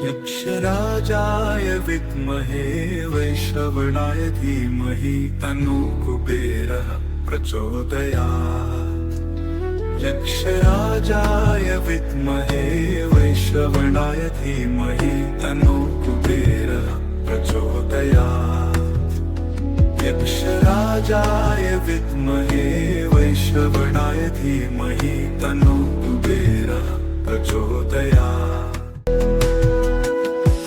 यक्षराजाय विद्महे वैश्रवणाय धीमहि तन्नो कुबेरः प्रचोदयात्। यक्षराजाय विद्महे वैश्रवणाय धीमहि तन्नो कुबेरः प्रचोदयात्। यक्षराजाय विद्महे वैश्रवणाय धीमहि तन्नो कुबेरः प्रचोदयात्।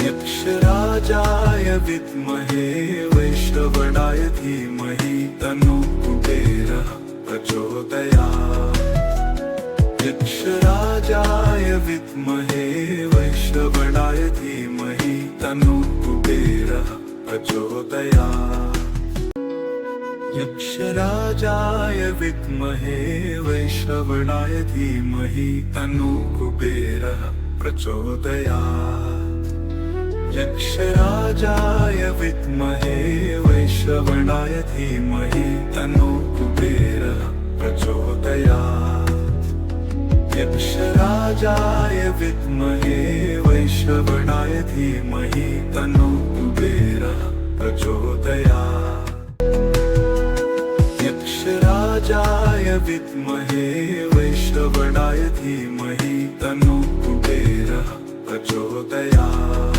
यक्षराजाय विद्महे वैश्रवणाय धीमहि तन्नो कुबेरः प्रचोदयात्। यक्षराजाय विद्महे वैश्रवणाय धीमहि तन्नो कुबेरः प्रचोदयात्। यक्षराजाय विद्महे वैश्रवणाय धीमहि तन्नो कुबेरः प्रचोदयात्। यक्षराजाय विद्महे वैश्रवणाय धीमहि तन्नो कुबेरः प्रचोदयात्। यक्षराजाय विद्महे वैश्रवणाय धीमहि तन्नो कुबेरः प्रचोदयात्। यक्षराजाय विद्महे वैश्रवणाय धीमहि तन्नो कुबेरः प्रचोदयात्।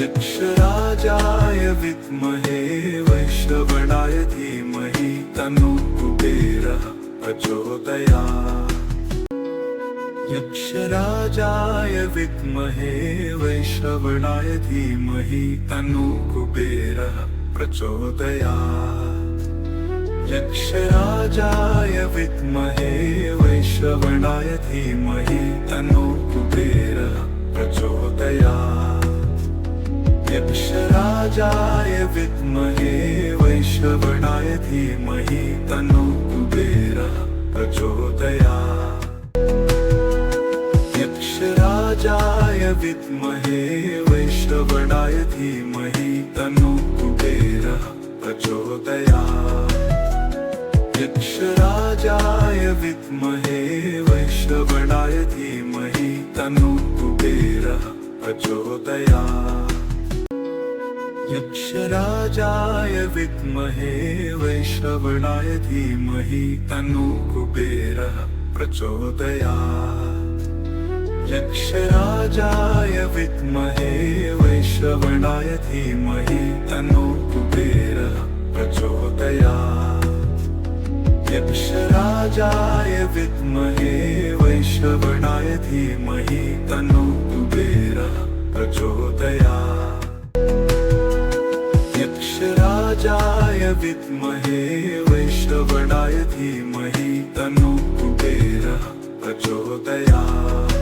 यक्षराजाय विद्महे वैश्रवणाय धीमहि तन्नो कुबेरः प्रचोदयात्। यक्षराजाय विद्महे वैश्रवणाय धीमहि तन्नो कुबेरः प्रचोदयात्। यक्षराजाय विद्महे वैश्रवणाय धीमहि तन्नो कुबेरः प्रचोदयात्। यक्षराजाय विद्महे वैश्रवणाय धीमहि तन्नो कुबेरः प्रचोदयात्। यक्षराजाय विद्महे वैश्रवणाय धीमहि तन्नो कुबेरः प्रचोदयात्। यक्षराजाय विद्महे वैश्रवणाय धीमहि तन्नो कुबेरः प्रचोदयात्। यक्षराजाय विद्महे वैश्रवणाय धीमहि तन्नो कुबेरः प्रचोदयात्। यक्षराजाय विद्महे वैश्रवणाय धीमहि तन्नो कुबेरः प्रचोदयात्। यक्षराजाय विद्महे वैश्रवणाय धीमहि तन्नो कुबेरः प्रचोदयात्। यक्षराजाय विद्महे वैश्रवणाय धीमहि तन्नो कुबेरः प्रचोदयात्।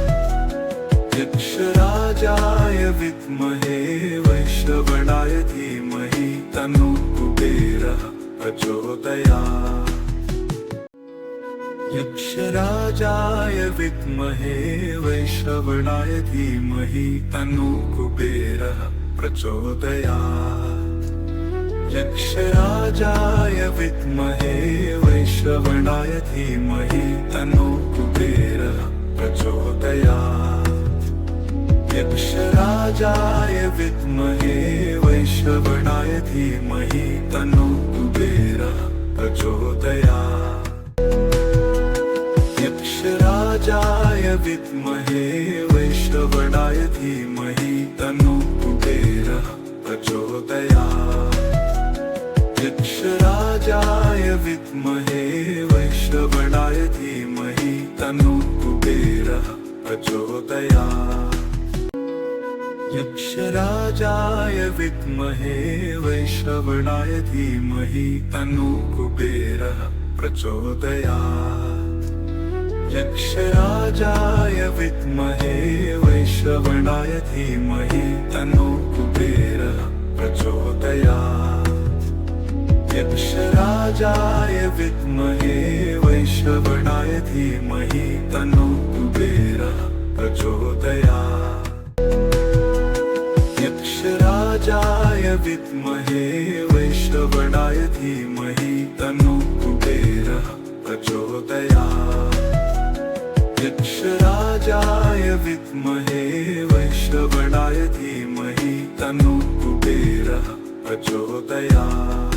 यक्षराजाय विद्महे वैश्रवणाय धीमहि तन्नो कुबेरः प्रचोदयात्। यक्षराजाय विद्महे वैश्रवणाय धीमहि तन्नो कुबेरः प्रचोदयात्। यक्षराजाय विद्महे वैश्रवणाय धीमहि तन्नो कुबेरः प्रचोदयात्। यक्षराजाय विद्महे वैश्रवणाय धीमहि तन्नो कुबेरः प्रचोदयात्। यक्षराजाय विद्महे वैश्रवणाय धीमहि तन्नो कुबेरः प्रचोदयात्। यक्षराजाय विद्महे वैश्रवणाय धीमहि तन्नो कुबेरः प्रचोदयात्। यक्षराजाय विद्महे वैश्रवणाय धीमहि तन्नो कुबेरः प्रचोदयात्। यक्षराजाय विद्महे वैश्रवणाय धीमहि तन्नो कुबेरः प्रचोदयात्। यक्षराजाय विद्महे वैश्रवणाय धीमहि तन्नो कुबेरः प्रचोदयात्। यक्षराजाय विद्महे वैश्रवणाय धीमहि तन्नो कुबेरः प्रचोदयात्। यक्षराजाय विद्महे वैश्रवणाय धीमहि तन्नो कुबेरः प्रचोदयात्।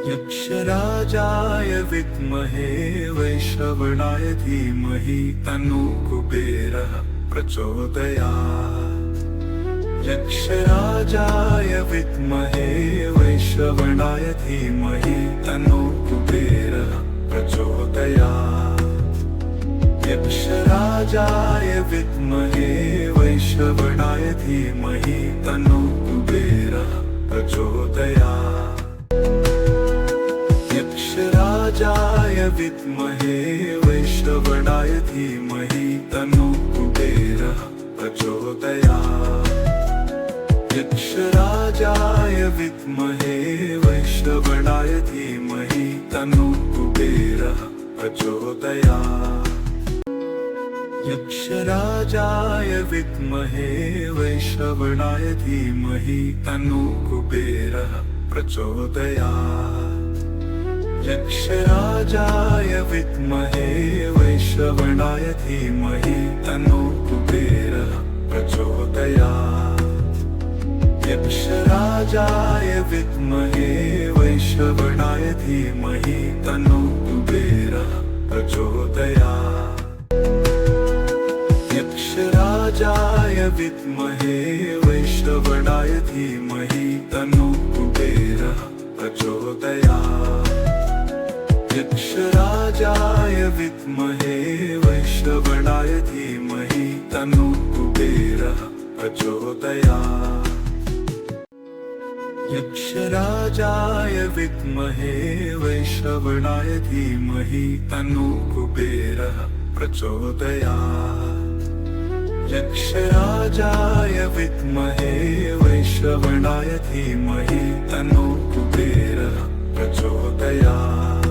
यक्षराजाय विद्महे वैश्रवणाय धीमहि तन्नो कुबेरः प्रचोदयात्। यक्षराजाय विद्महे वैश्रवणाय धीमहि तन्नो कुबेरः प्रचोदयात्। यक्षराजाय विद्महे वैश्रवणाय धीमहि तन्नो कुबेरः प्रचोदयात्। यक्षराजाय विद्महे वैश्रवणाय धीमहि तन्नो कुबेरः प्रचोदयात्। यक्षराजाय विद्महे वैश्रवणाय धीमहि तन्नो कुबेरः प्रचोदयात्। यक्षराजाय विद्महे वैश्रवणाय धीमहि तन्नो कुबेरः प्रचोदयात्। यक्षराजाय विद्महे वैश्रवणाय धीमहि तन्नो कुबेरः प्रचोदयात्। यक्षराजाय विद्महे वैश्रवणाय धीमहि तन्नो कुबेरः प्रचोदयात्। यक्षराजाय विद्महे वैश्रवणाय धीमहि तन्नो कुबेरः प्रचोदयात्। यक्षराजाय विद्महे वैश्रवणाय धीमहि तन्नो कुबेरः प्रचोदयात्। यक्षराजाय विद्महे वैश्रवणाय धीमहि तन्नो कुबेरः प्रचोदयात्। यक्षराजाय विद्महे वैश्रवणाय धीमहि तन्नो कुबेरः प्रचोदयात्।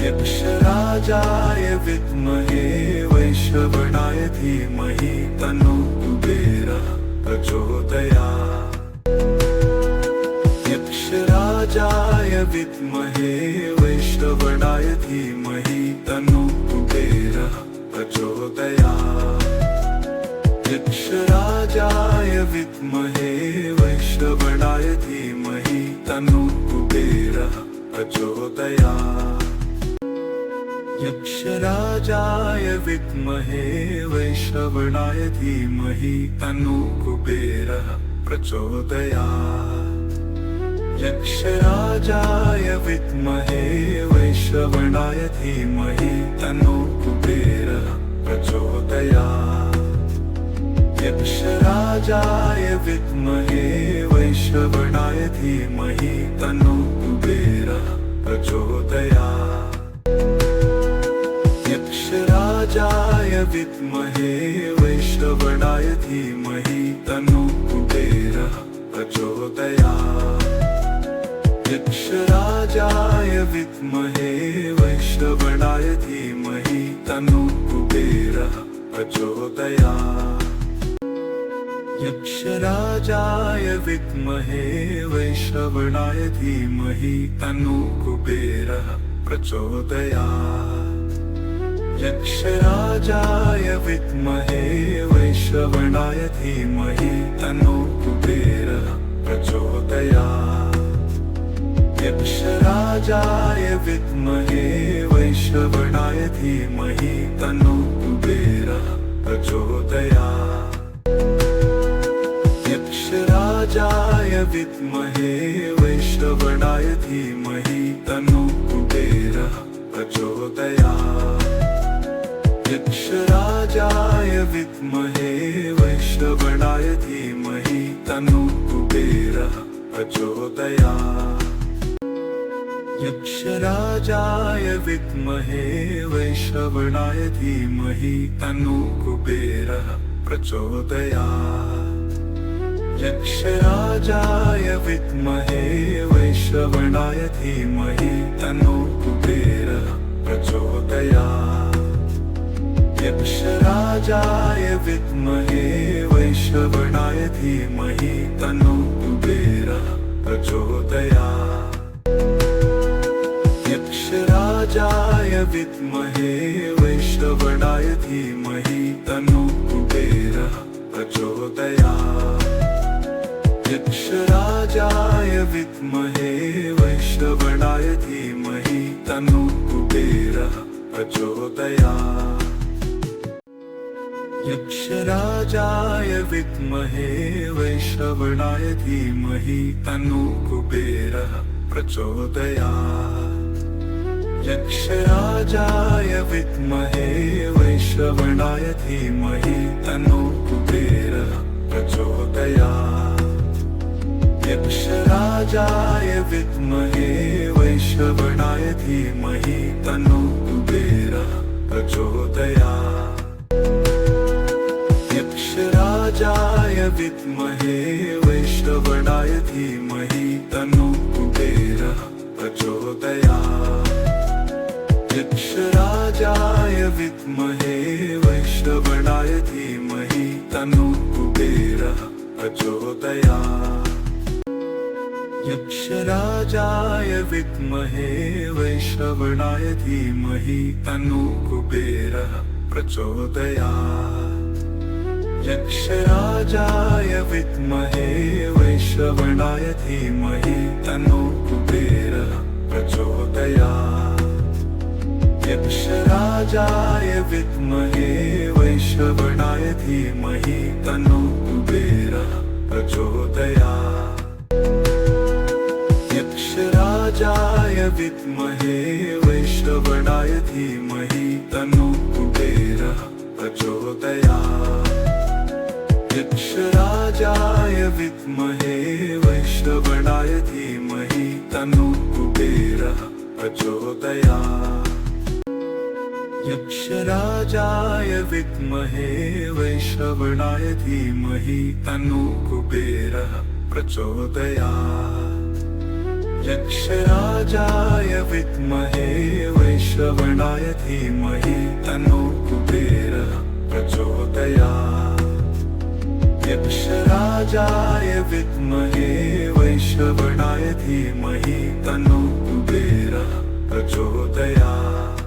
यक्षराजाय विद्महे वैश्रवणाय धीमहि तन्नो कुबेरः प्रचोदयात्। यक्षराजाय विद्महे वैश्रवणाय धीमहि तन्नो कुबेरः प्रचोदयात्। यक्षराजाय विद्महे वैश्रवणाय धीमहि तन्नो कुबेरः प्रचोदयात्। यक्षराजाय विद्महे वैश्रवणाय धीमहि तन्नो कुबेरः प्रचोदयात्। यक्षराजाय विद्महे वैश्रवणाय धीमहि तन्नो कुबेरः प्रचोदयात्। यक्षराजाय विद्महे वैश्रवणाय धीमहि तन्नो कुबेरः प्रचोदयात्। यक्षराजाय विद्महे वैश्रवणाय धीमहि तन्नो कुबेरः प्रचोदयात्। यक्षराजाय विद्महे वैश्रवणाय धीमहि तन्नो कुबेरः प्रचोदयात्। यक्षराजाय विद्महे वैश्रवणाय धीमहि तन्नो कुबेरः प्रचोदयात्। यक्षराजाय विद्महे वैश्रवणाय धीमहि तन्नो कुबेरः प्रचोदयात्। यक्षराजाय विद्महे वैश्रवणाय धीमहि तन्नो कुबेरः प्रचोदयात्। यक्षराजाय विद्महे वैश्रवणाय धीमहि तन्नो कुबेरः प्रचोदयात्। यक्षराजाय विद्महे वैश्रवणाय धीमहि तन्नो कुबेरः प्रचोदयात्। यक्षराजाय विद्महे वैश्रवणाय धीमहि तन्नो कुबेरः प्रचोदयात्। यक्षराजाय विद्महे वैश्रवणाय धीमहि तन्नो कुबेरः प्रचोदयात्। यक्षराजाय विद्महे वैश्रवणाय धीमहि तन्नो कुबेरः प्रचोदयात्। यक्षराजाय विद्महे वैश्रवणाय धीमहि तन्नो कुबेरः प्रचोदयात्। यक्षराजाय विद्महे वैश्रवणाय धीमहि तन्नो कुबेरः प्रचोदयात्। यक्षराजाय विद्महे वैश्रवणाय धीमहि तन्नो कुबेरः प्रचोदयात्। यक्षराजाय विद्महे वैश्रवणाय धीमहि तन्नो कुबेरः प्रचोदयात्। यक्षराजाय विद्महे वैश्रवणाय धीमहि तन्नो कुबेरः प्रचोदयात्। यक्षराजाय विद्महे वैश्रवणाय धीमहि तन्नो कुबेरः प्रचोदयात्। यक्षराजाय विद्महे वैश्रवणाय धीमहि तन्नो कुबेरः प्रचोदयात्। यक्षराजाय विद्महे वैश्रवणाय धीमहि तन्नो कुबेरः प्रचोदयात्। यक्षराजाय विद्महे वैश्रवणाय धीमहि तन्नो कुबेरः प्रचोदयात्। यक्षराजाय विद्महे वैश्रवणाय धीमहि तन्नो कुबेरः प्रचोदयात्। यक्षराजाय विद्महे वैश्रवणाय धीमहि तन्नो कुबेरः प्रचोदयात्। यक्षराजाय विद्महे वैश्रवणाय धीमहि तन्नो कुबेरः प्रचोदयात्। यक्षराजाय विद्महे वैश्रवणाय धीमहि तन्नो कुबेरः प्रचोदयात्। यक्षराजाय विद्महे वैश्रवणाय धीमहि तन्नो कुबेरः प्रचोदयात्। यक्षराजाय विद्महे वैश्रवणाय धीमहि तन्नो कुबेरः प्रचोदयात्।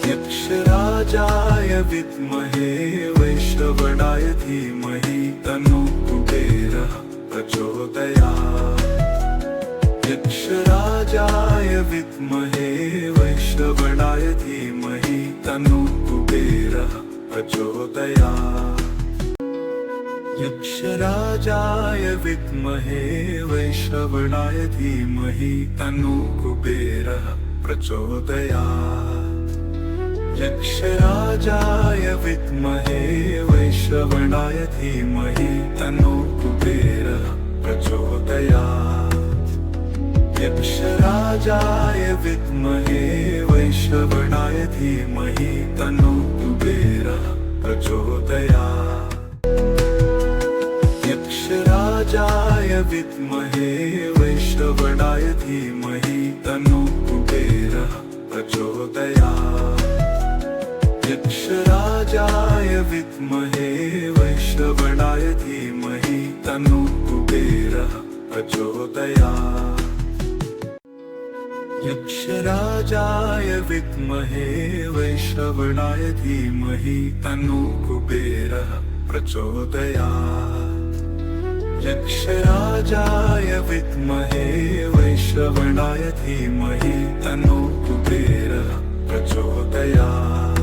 यक्षराजाय विद्महे वैश्रवणाय धीमहि तन्नो कुबेरः प्रचोदयात्। यक्षराजाय विद्महे वैश्रवणाय धीमहि तन्नो कुबेरः प्रचोदयात्। यक्षराजाय विद्महे वैश्रवणाय धीमहि तन्नो कुबेरः प्रचोदयात्। यक्षराजाय विद्महे वैश्रवणाय धीमहि तन्नो कुबेरः प्रचोदयात्। यक्षराजाय विद्महे वैश्रवणाय धीमहि तन्नो कुबेरः प्रचोदयात्। यक्षराजाय विद्महे वैश्रवणाय धीमहि तन्नो कुबेरः प्रचोदयात्। यक्षराजाय विद्महे वैश्रवणाय धीमहि तन्नो कुबेरः प्रचोदयात्। यक्षराजाय विद्महे वैश्रवणाय धीमहि तन्नो कुबेरः प्रचोदयात्। यक्षराजाय विद्महे वैश्रवणाय धीमहि तन्नो कुबेरः प्रचोदयात्।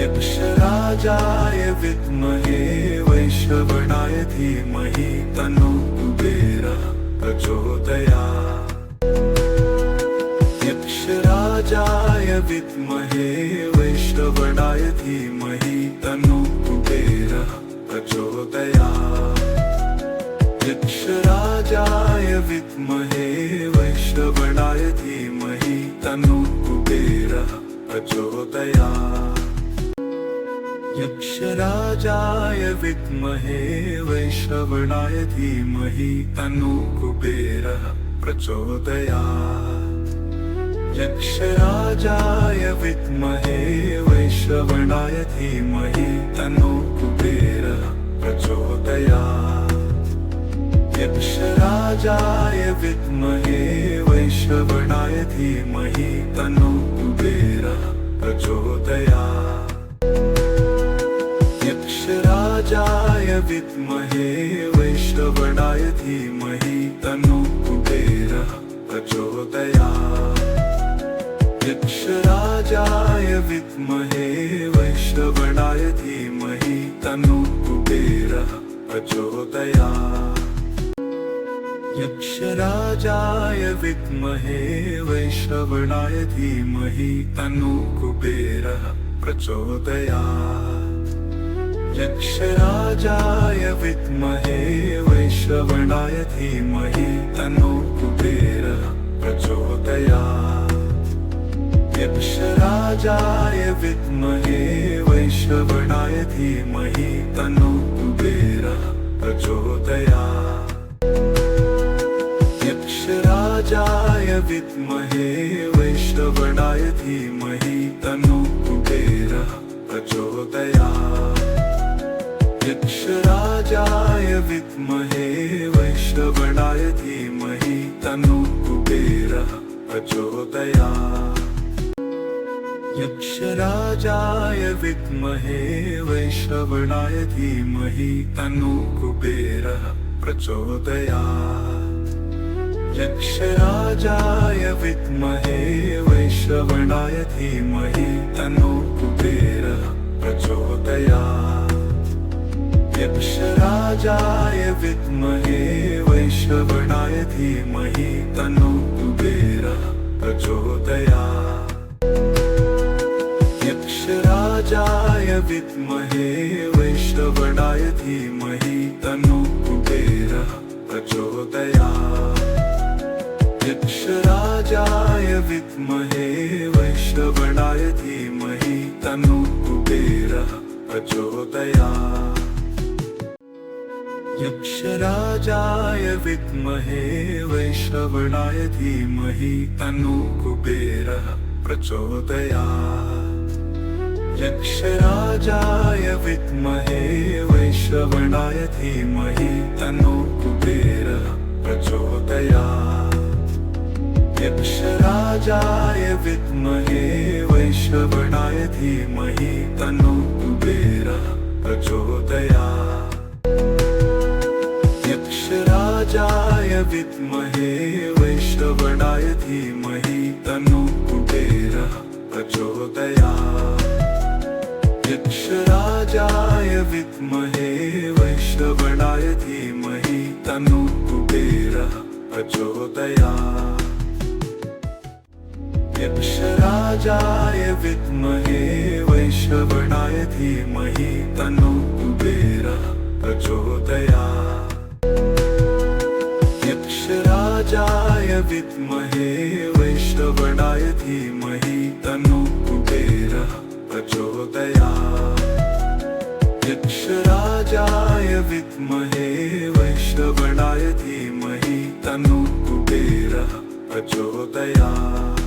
यक्षराजाय विद्महे वैश्रवणाय धीमहि तन्नो कुबेरः प्रचोदयात्। यक्षराजाय विद्महे वैश्रवणाय धीमहि तन्नो कुबेरः प्रचोदयात्। यक्षराजाय विद्महे वैश्रवणाय धीमहि तन्नो कुबेरः प्रचोदयात्। यक्षराजाय विद्महे वैश्रवणाय धीमहि तन्नो कुबेरः प्रचोदयात्। यक्षराजाय विद्महे वैश्रवणाय धीमहि तन्नो कुबेरः प्रचोदयात्। यक्षराजाय विद्महे वैश्रवणाय धीमहि तन्नो कुबेरः प्रचोदयात् यक्षराजाय विद्महे वैश्रवणाय धीमहि तन्नो कुबेरः प्रचोदयात् यक्षराजाय विद्महे वैश्रवणाय धीमहि तन्नो कुबेरः प्रचोदयात् यक्षराजाय विद्महे वैश्रवणाय धीमहि तन्नो कुबेरः प्रचोदयात् यक्षराजाय विद्महे वैश्रवणाय धीमहि तन्नो कुबेरः प्रचोदयात् यक्षराजाय विद्महे वैश्रवणाय धीमहि तन्नो कुबेरः प्रचोदयात् यक्षराजाय विद्महे वैश्रवणाय धीमहि तन्नो कुबेरः प्रचोदयात् यक्षराजाय विद्महे वैश्रवणाय धीमहि तन्नो कुबेरः प्रचोदयात् यक्षराजाय विद्महे वैश्रवणाय धीमहि तन्नो कुबेरः प्रचोदयात् यक्षराजाय विद्महे वैश्रवणाय धीमहि तन्नो कुबेरः प्रचोदयात् यक्षराजाय विद्महे वैश्रवणाय धीमहि तन्नो कुबेरः प्रचोदयात् यक्षराजाय विद्महे वैश्रवणाय धीमहि तन्नो कुबेरः प्रचोदयात् यक्षराजाय विद्महे वैश्रवणाय धीमहि तन्नो कुबेरः प्रचोदयात् यक्षराजाय विद्महे वैश्रवणाय धीमहि तन्नो कुबेरः प्रचोदयात् यक्षराजाय विद्महे वैश्रवणाय धीमहि तन्नो कुबेरः प्रचोदयात् यक्षराजाय विद्महे वैश्रवणाय धीमहि तन्नो कुबेरः प्रचोदयात् यक्षराजाय विद्महे वैश्रवणाय धीमहि तन्नो कुबेरः प्रचोदयात् यक्षराजाय विद्महे वैश्रवणाय धीमहि तन्नो कुबेरः प्रचोदयात् यक्षराजाय विद्महे वैश्रवणाय धीमहि तन्नो कुबेरः प्रचोदयात् यक्षराजाय विद्महे वैश्रवणाय धीमहि तन्नो कुबेरः प्रचोदयात् यक्षराजाय विद्महे वैश्रवणाय धीमहि तन्नो कुबेरः प्रचोदयात्